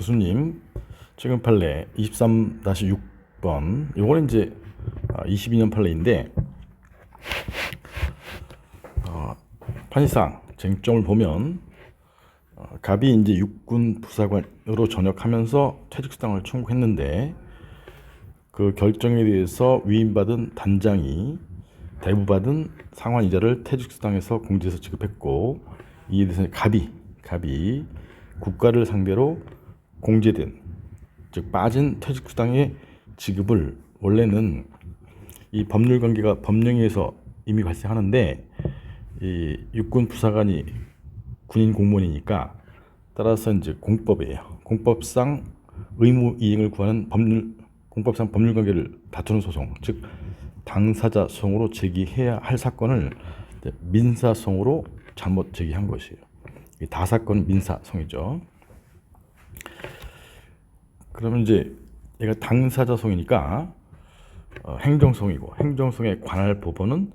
교수님, 최근 판례 23-6번, 요거는 이제 22년 판례인데, 판례상 쟁점을 보면 갑이 이제 육군 부사관으로 전역하면서 퇴직수당을 청구했는데, 그 결정에 대해서 위임받은 단장이 대부받은 상환 이자를 퇴직수당에서 공제해서 지급했고, 이에 대해서 갑이 국가를 상대로 공제된, 즉 빠진 퇴직수당의 지급을 원래는 이 법률관계가 법령에서 이미 발생하는데, 이 육군 부사관이 군인 공무원이니까 따라서 이제 공법이에요. 공법상 의무 이행을 구하는 공법상 법률관계를 다투는 소송, 즉 당사자 소송으로 제기해야 할 사건을 민사소송으로 잘못 제기한 것이에요. 이 다사건은 민사소송이죠. 그러면 이제 얘가 당사자 소송이니까 행정소송이고, 행정소송에 관할 법원은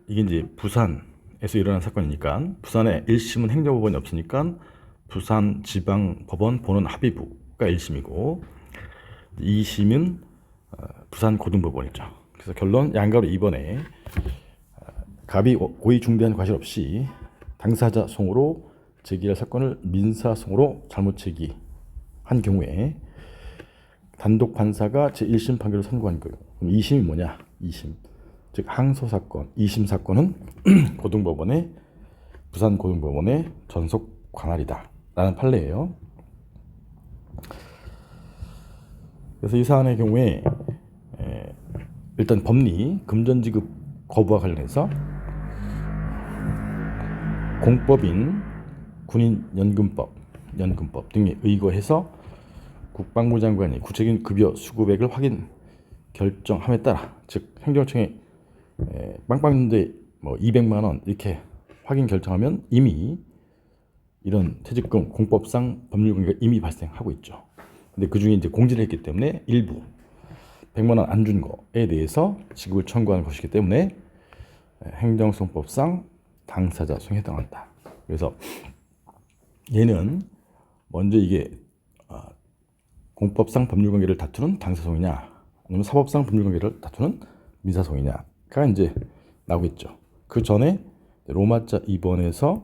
이게 이제 부산에서 일어난 사건이니까 부산에 1심은 행정법원이 없으니까 부산지방법원 본원 합의부가 1심이고 2심은 부산고등법원이죠. 그래서 결론 양가로 이번에 갑이 고의 중대한 과실 없이 당사자 소송으로 제기할 사건을 민사소송으로 잘못 제기한 경우에 단독 판사가 제1심 판결을 선고한 거예요. 그럼 2심이 뭐냐? 2심. 즉 항소 사건, 2심 사건은 고등법원의 부산고등법원의 전속 관할이다 라는 판례예요. 그래서 이 사안의 경우에 일단 법리 금전지급 거부와 관련해서 공법인 군인연금법 등에 의거해서 국방부 장관이 구체적인 급여 수급액을 확인 결정함에 따라, 즉 행정청에 빵빵인데 뭐 200만 원 이렇게 확인 결정하면 이미 이런 퇴직금 공법상 법률관계가 이미 발생하고 있죠. 근데 그 중에 이제 공지를 했기 때문에 일부 100만 원 안 준 거에 대해서 지급을 청구하는 것이기 때문에 행정소송법상 당사자 소송에 해당한다. 그래서 얘는 먼저 이게 공법상 법률관계를 다투는 당사소송이냐, 아니면 사법상 법률관계를 다투는 민사소송이냐가 이제 나오겠죠. 그 전에 로마자 2번에서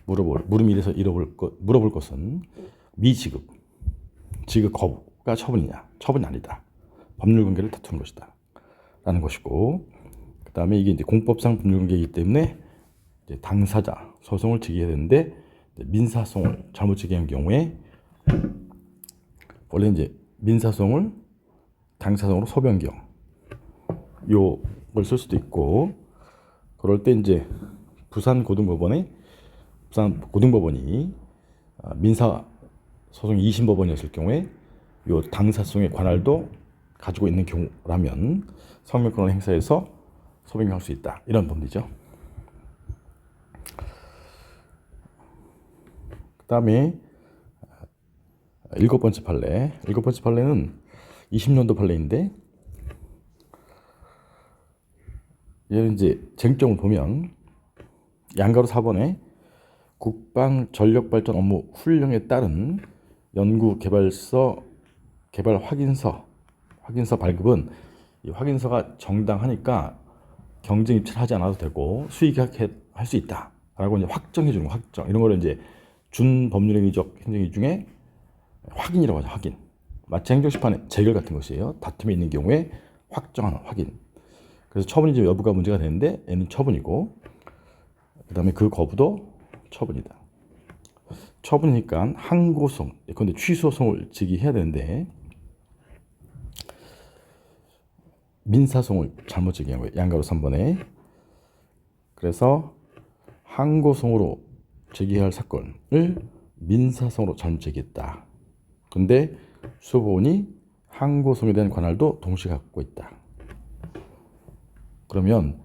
물음 1에서 물어볼 것은 미지급, 지급 거부가 처분이냐, 처분이 아니다, 법률관계를 다투는 것이다 라는 것이고, 그 다음에 이게 이제 공법상 법률관계이기 때문에 이제 당사자 소송을 제기해야 되는데, 민사소송을 잘못 제기한 경우에 원래 이제 민사소송을 당사소송으로 소변경 요걸 쓸 수도 있고, 그럴 때 이제 부산고등법원이 민사소송 2심 법원이었을 경우에 요 당사소송의 관할도 가지고 있는 경우라면 성명권을 행사해서 소변경할 수 있다, 이런 법리죠. 그 다음에 일곱 번째 판례는 20년도 판례인데, 얘는 이제 쟁점을 보면 양가로 4번에 국방전력발전 업무 훈령에 따른 연구개발서 개발 확인서 발급은 이 확인서가 정당하니까 경쟁 입찰 하지 않아도 되고 수의계약할 수 있다 라고 이제 확정해 주는 거, 확정. 이런 거를 이제 준법률행위적 행정위 중에 확인이라고 하죠. 확인. 마치 행정심판의 재결 같은 것이에요. 다툼이 있는 경우에 확정하는 확인. 그래서 처분이 여부가 문제가 되는데 얘는 처분이고, 그 다음에 그 거부도 처분이다. 처분이니까 항고소송, 근데 취소소송을 제기해야 되는데 민사소송을 잘못 제기한 거예요. 양가로 3번에. 그래서 항고소송으로 제기할 사건을 민사소송으로 잘못 제기했다. 근데 수법원이 항고소송에 대한 관할도 동시에 갖고 있다. 그러면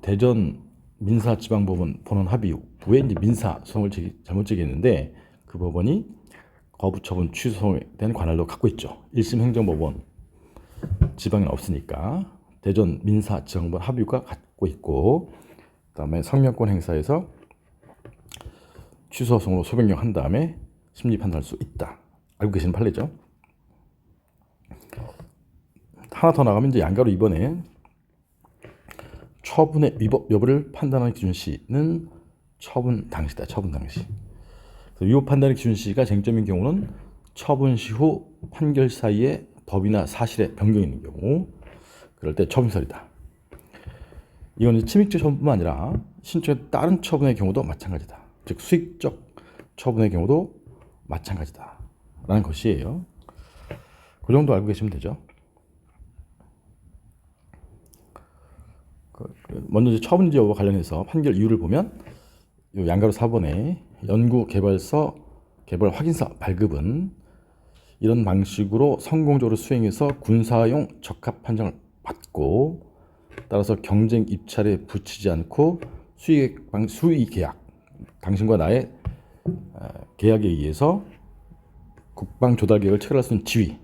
대전 민사지방법원 본원 합의부에 이제 민사소송을 잘못 제기했는데, 그 법원이 거부처분 취소소송에 대한 관할도 갖고 있죠. 1심 행정법원 지방에는 없으니까 대전 민사지방법원 합의부가 갖고 있고, 그 다음에 성명권 행사에서 취소소송으로 소변경 한 다음에 심리 판단할 수 있다 알고 계시는 판례죠. 하나 더 나가면 이제 양가로 이번에 처분의 위법 여부를 판단하는 기준시는 처분 당시다. 처분 당시. 위법 판단의 기준시가 쟁점인 경우는 처분 시 후 판결 사이에 법이나 사실의 변경이 있는 경우, 그럴 때 처분설이다. 이건 침익적 처분뿐만 아니라 신청에 따른 처분의 경우도 마찬가지다. 즉 수익적 처분의 경우도 마찬가지다 라는 것이에요. 그 정도 알고 계시면 되죠. 먼저 이제 처분지 여부와 관련해서 판결 이유를 보면 이 양가로 4번에 연구개발서 개발 확인서 발급은 이런 방식으로 성공적으로 수행해서 군사용 적합 판정을 받고, 따라서 경쟁 입찰에 붙이지 않고 수의 계약, 당신과 나의 계약에 의해서 국방 조달 계획을 체결할 수 있는 지위,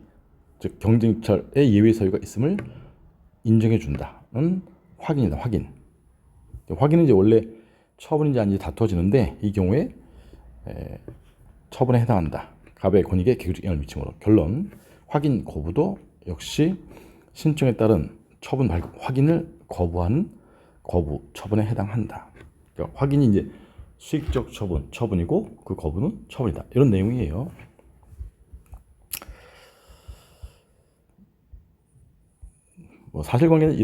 즉 경쟁 입찰의 예외 사유가 있음을 인정해 준다는 확인이다. 확인. 확인은 이제 원래 처분인지 아닌지 다투어지는데 이 경우에 처분에 해당한다. 갑의 권익에 개국적 영향을 미침으로. 결론, 확인 거부도 역시 신청에 따른 처분 발급 확인을 거부하는 거부 처분에 해당한다. 그러니까 확인이 이제 수익적 처분이고 그 거부는 처분이다. 이런 내용이에요. 뭐 사실관계는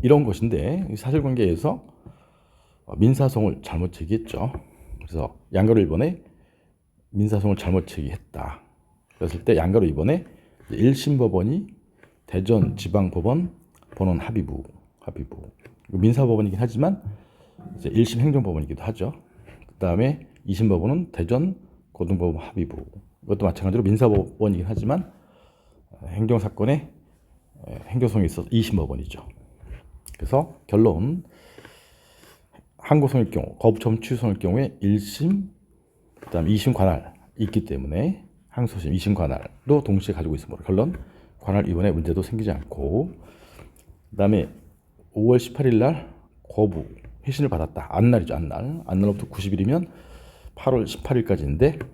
이런 것인데, 사실관계에서 민사소송을 잘못 제기했죠. 그래서 양가로 1번에 민사소송을 잘못 제기했다. 그랬을 때 양가로 2번에 1심 법원이 대전지방법원 본원 합의부. 민사법원이긴 하지만 이제 1심 행정법원이기도 하죠. 그 다음에 2심 법원은 대전 고등법원 합의부. 이것도 마찬가지로 민사법원이긴 하지만 행정사건의 행정소송이 있어서 2심 법원이죠. 그래서 결론, 항고소송일 경우, 거부처분 취소송일 경우에 1심, 그 다음에 2심 관할 있기 때문에 항소심, 2심 관할도 동시에 가지고 있으므로 결론, 관할 이번에 문제도 생기지 않고, 그 다음에 5월 18일 날 거부, 회신을 받았다. 안날이죠. 안날로부터 90일이면 8월 18일까지인데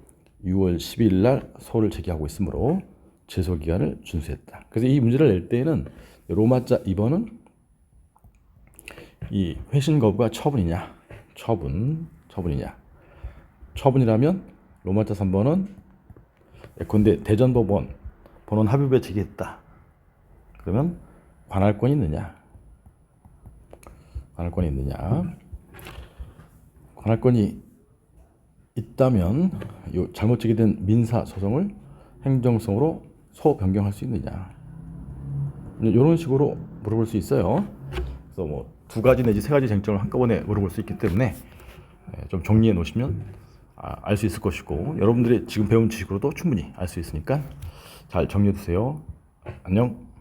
6월 12일 날 소를 제기하고 있으므로 제소기간을 준수했다. 그래서 이 문제를 낼 때에는 로마자 2번은 이 회신 거부가 처분이냐, 처분이냐. 처분이라면 로마자 3번은 예컨대 대전법원 본원 합의부에 제기했다. 그러면 관할권이 있느냐? 관할권이 있다면 이 잘못 제기된 민사 소송을 행정소송으로 소변경할 수 있느냐? 이런 식으로 물어볼 수 있어요. 그래서 뭐 2가지 내지 3가지 쟁점을 한꺼번에 물어볼 수 있기 때문에 좀 정리해 놓으시면 알 수 있을 것이고, 여러분들이 지금 배운 지식으로도 충분히 알 수 있으니까 잘 정리해 두세요. 안녕.